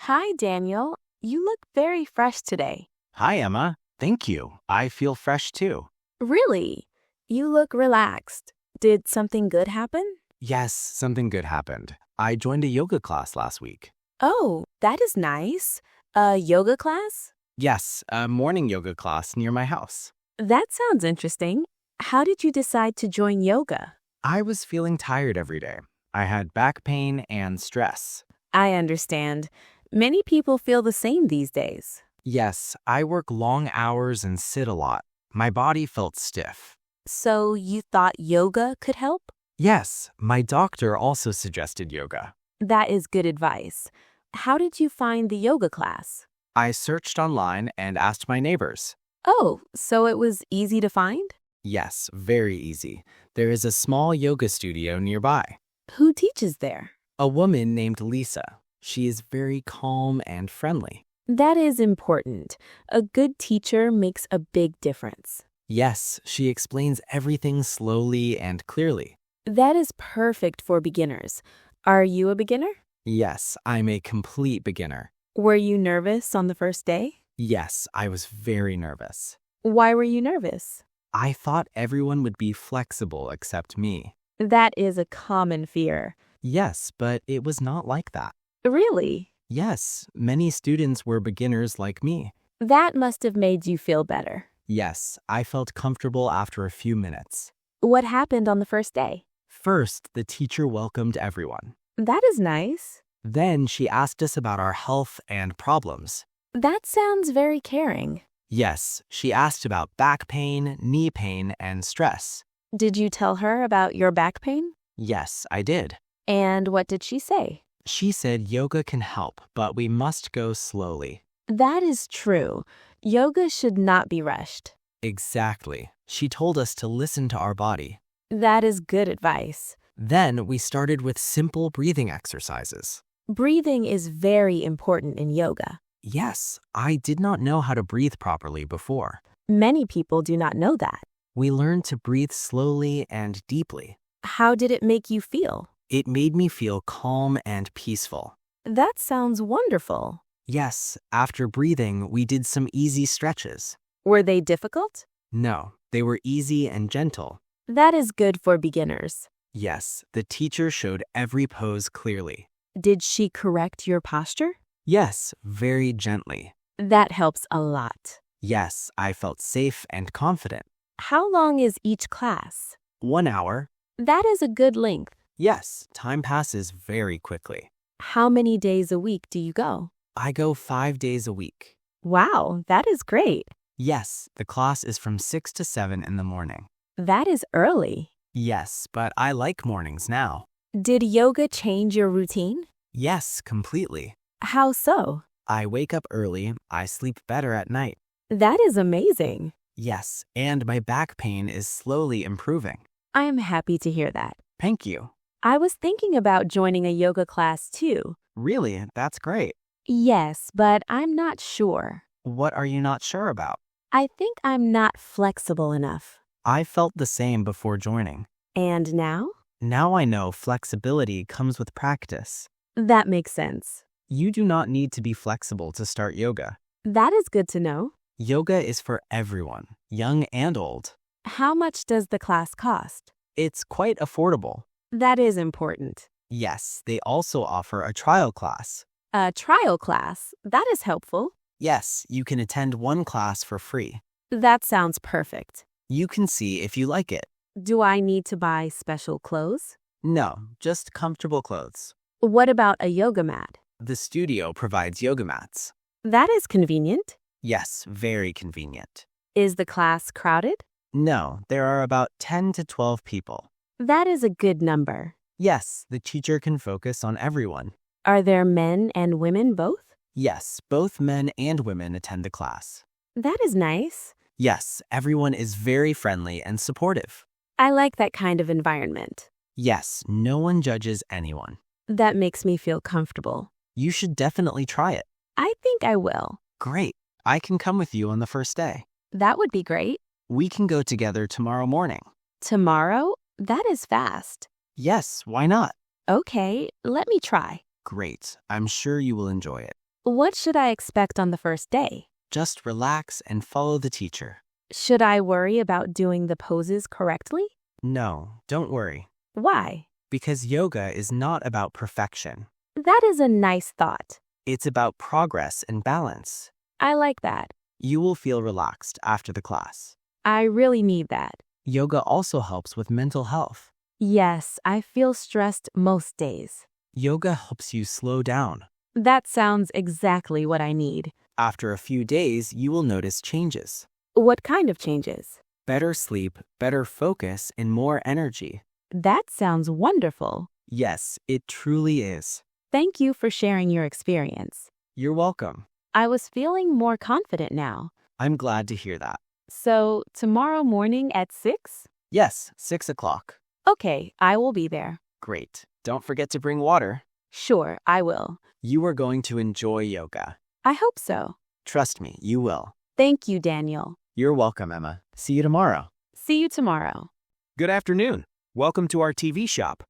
Hi, Daniel. You look very fresh today. Hi, Emma. Thank you. I feel fresh too. Really? You look relaxed. Did something good happen? Yes, something good happened. I joined a yoga class last week. Oh, that is nice. A yoga class? Yes, a morning yoga class near my house. That sounds interesting. How did you decide to join yoga? I was feeling tired every day. I had back pain and stress. I understand. Many people feel the same these days. Yes, I work long hours and sit a lot. My body felt stiff. So you thought yoga could help? Yes, my doctor also suggested yoga. That is good advice. How did you find the yoga class? I searched online and asked my neighbors. Oh, so it was easy to find? Yes, very easy. There is a small yoga studio nearby. Who teaches there? A woman named Lisa. She is very calm and friendly. That is important. A good teacher makes a big difference. Yes, she explains everything slowly and clearly. That is perfect for beginners. Are you a beginner? Yes, I'm a complete beginner. Were you nervous on the first day? Yes, I was very nervous. Why were you nervous? I thought everyone would be flexible except me. That is a common fear. Yes, but it was not like that. Really? Yes, many students were beginners like me. That must have made you feel better. Yes, I felt comfortable after a few minutes. What happened on the first day? First, the teacher welcomed everyone. That is nice. Then she asked us about our health and problems. That sounds very caring. Yes, she asked about back pain, knee pain, and stress. Did you tell her about your back pain? Yes, I did. And what did she say? She said yoga can help, but we must go slowly. That is true. Yoga should not be rushed. Exactly. She told us to listen to our body. That is good advice. Then we started with simple breathing exercises. Breathing is very important in yoga. Yes, I did not know how to breathe properly before. Many people do not know that. We learned to breathe slowly and deeply. How did it make you feel? It made me feel calm and peaceful. That sounds wonderful. Yes, after breathing, we did some easy stretches. Were they difficult? No, they were easy and gentle. That is good for beginners. Yes, the teacher showed every pose clearly. Did she correct your posture? Yes, very gently. That helps a lot. Yes, I felt safe and confident. How long is each class? 1 hour. That is a good length. Yes, time passes very quickly. How many days a week do you go? I go 5 days a week. Wow, that is great. Yes, the class is from 6 to 7 in the morning. That is early. Yes, but I like mornings now. Did yoga change your routine? Yes, completely. How so? I wake up early, I sleep better at night. That is amazing. Yes, and my back pain is slowly improving. I am happy to hear that. Thank you. I was thinking about joining a yoga class too. Really, that's great. Yes, but I'm not sure. What are you not sure about? I think I'm not flexible enough. I felt the same before joining. And now? Now I know flexibility comes with practice. That makes sense. You do not need to be flexible to start yoga. That is good to know. Yoga is for everyone, young and old. How much does the class cost? It's quite affordable. That is important. Yes, they also offer a trial class. A trial class? That is helpful. Yes, you can attend one class for free. That sounds perfect. You can see if you like it. Do I need to buy special clothes? No, just comfortable clothes. What about a yoga mat? The studio provides yoga mats. That is convenient. Yes, very convenient. Is the class crowded? No, there are about 10 to 12 people. That is a good number. Yes, the teacher can focus on everyone. Are there men and women both? Yes, both men and women attend the class. That is nice. Yes, everyone is very friendly and supportive. I like that kind of environment. Yes, no one judges anyone. That makes me feel comfortable. You should definitely try it. I think I will. Great. I can come with you on the first day. That would be great. We can go together tomorrow morning. Tomorrow? That is fast. Yes, why not? Okay, let me try. Great. I'm sure you will enjoy it. What should I expect on the first day? Just relax and follow the teacher. Should I worry about doing the poses correctly? No, don't worry, Why? because yoga is not about perfection. That is a nice thought. It's about progress and balance. I like that. You will feel relaxed after the class. I really need that. Yoga also helps with mental health. Yes, I feel stressed most days. Yoga helps you slow down. That sounds exactly what I need. After a few days, you will notice changes. What kind of changes? Better sleep, better focus, and more energy. That sounds wonderful. Yes, it truly is. Thank you for sharing your experience. You're welcome. I was feeling more confident now. I'm glad to hear that. So, tomorrow morning at 6? Yes, 6 o'clock. Okay, I will be there. Great. Don't forget to bring water. Sure, I will. You are going to enjoy yoga. I hope so. Trust me, you will. Thank you, Daniel. You're welcome, Emma. See you tomorrow. See you tomorrow. Good afternoon. Welcome to our TV shop.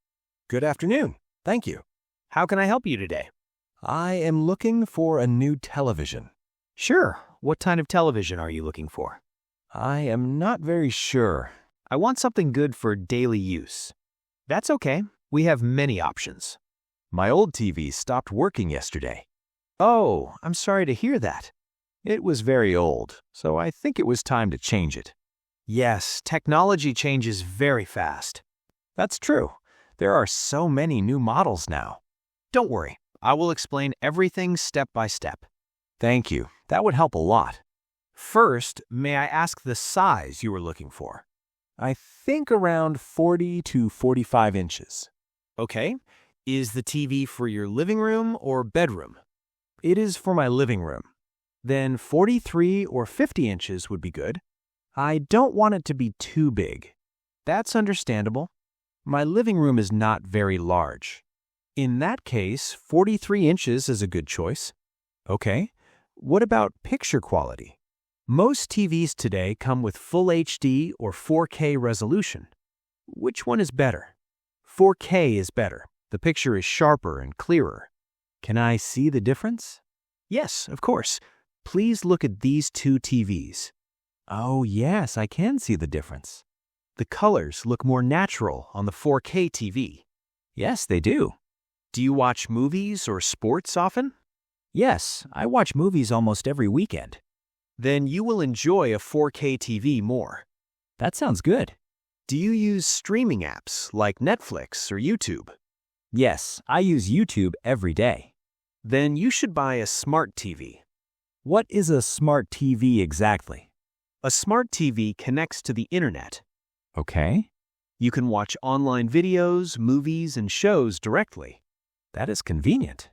Good afternoon. Thank you. How can I help you today? I am looking for a new television. Sure. What kind of television are you looking for? I am not very sure. I want something good for daily use. That's okay. We have many options. My old TV stopped working yesterday. Oh, I'm sorry to hear that. It was very old, so I think it was time to change it. Yes, technology changes very fast. That's true. There are so many new models now. Don't worry. I will explain everything step by step. Thank you. That would help a lot. First, may I ask the size you were looking for? I think around 40 to 45 inches. Okay. Is the TV for your living room or bedroom? It is for my living room. Then 43 or 50 inches would be good. I don't want it to be too big. That's understandable. My living room is not very large. In that case, 43 inches is a good choice. Okay. What about picture quality? Most TVs today come with Full HD or 4K resolution. Which one is better? 4K is better. The picture is sharper and clearer. Can I see the difference? Yes, of course. Please look at these two TVs. Oh, yes, I can see the difference. The colors look more natural on the 4K TV. Yes, they do. Do you watch movies or sports often? Yes, I watch movies almost every weekend. Then you will enjoy a 4K TV more. That sounds good. Do you use streaming apps like Netflix or YouTube? Yes, I use YouTube every day. Then you should buy a smart TV. What is a smart TV exactly? A smart TV connects to the internet. Okay. You can watch online videos, movies, and shows directly. That is convenient.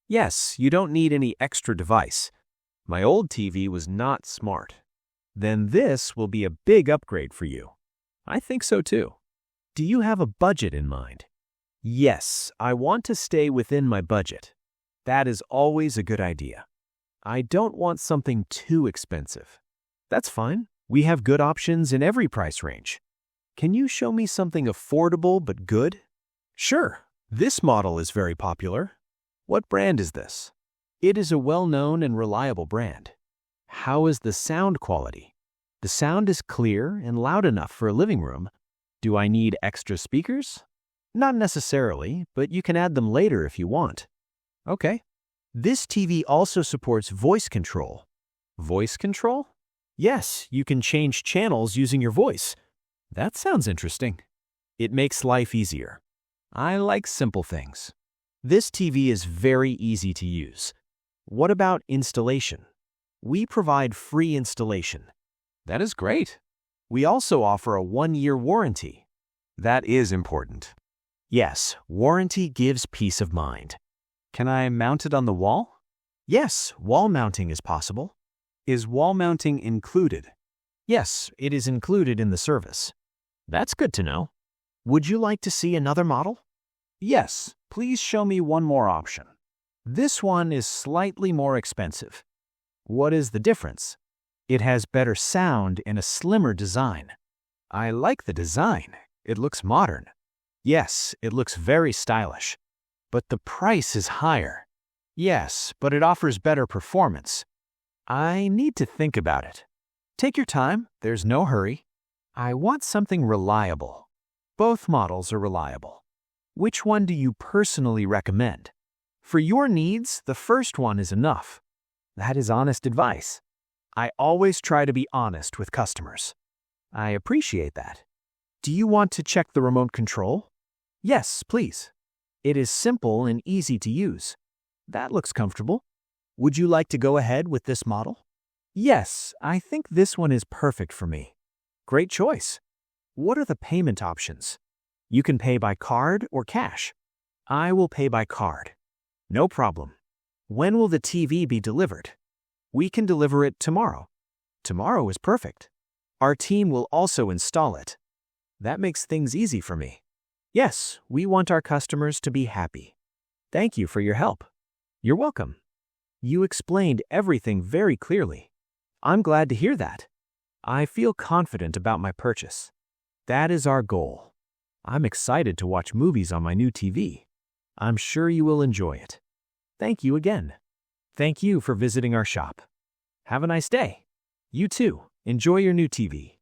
Yes, you don't need any extra device. My old TV was not smart. Then this will be a big upgrade for you. I think so too. Do you have a budget in mind? Yes, I want to stay within my budget. That is always a good idea. I don't want something too expensive. That's fine. We have good options in every price range. Can you show me something affordable but good? Sure. This model is very popular. What brand is this? It is a well-known and reliable brand. How is the sound quality? The sound is clear and loud enough for a living room. Do I need extra speakers? Not necessarily, but you can add them later if you want. Okay. This TV also supports voice control. Voice control? Yes, you can change channels using your voice. That sounds interesting. It makes life easier. I like simple things. This TV is very easy to use. What about installation? We provide free installation. That is great. We also offer a 1-year warranty. That is important. Yes, warranty gives peace of mind. Can I mount it on the wall? Yes, wall mounting is possible. Is wall mounting included? Yes, it is included in the service. That's good to know. Would you like to see another model? Yes, please show me one more option. This one is slightly more expensive. What is the difference? It has better sound and a slimmer design. I like the design. It looks modern. Yes, it looks very stylish. But the price is higher. Yes, but it offers better performance. I need to think about it. Take your time, there's no hurry. I want something reliable. Both models are reliable. Which one do you personally recommend? For your needs, the first one is enough. That is honest advice. I always try to be honest with customers. I appreciate that. Do you want to check the remote control? Yes, please. It is simple and easy to use. That looks comfortable. Would you like to go ahead with this model? Yes, I think this one is perfect for me. Great choice. What are the payment options? You can pay by card or cash. I will pay by card. No problem. When will the TV be delivered? We can deliver it tomorrow. Tomorrow is perfect. Our team will also install it. That makes things easy for me. Yes, we want our customers to be happy. Thank you for your help. You're welcome. You explained everything very clearly. I'm glad to hear that. I feel confident about my purchase. That is our goal. I'm excited to watch movies on my new TV. I'm sure you will enjoy it. Thank you again. Thank you for visiting our shop. Have a nice day. You too. Enjoy your new TV.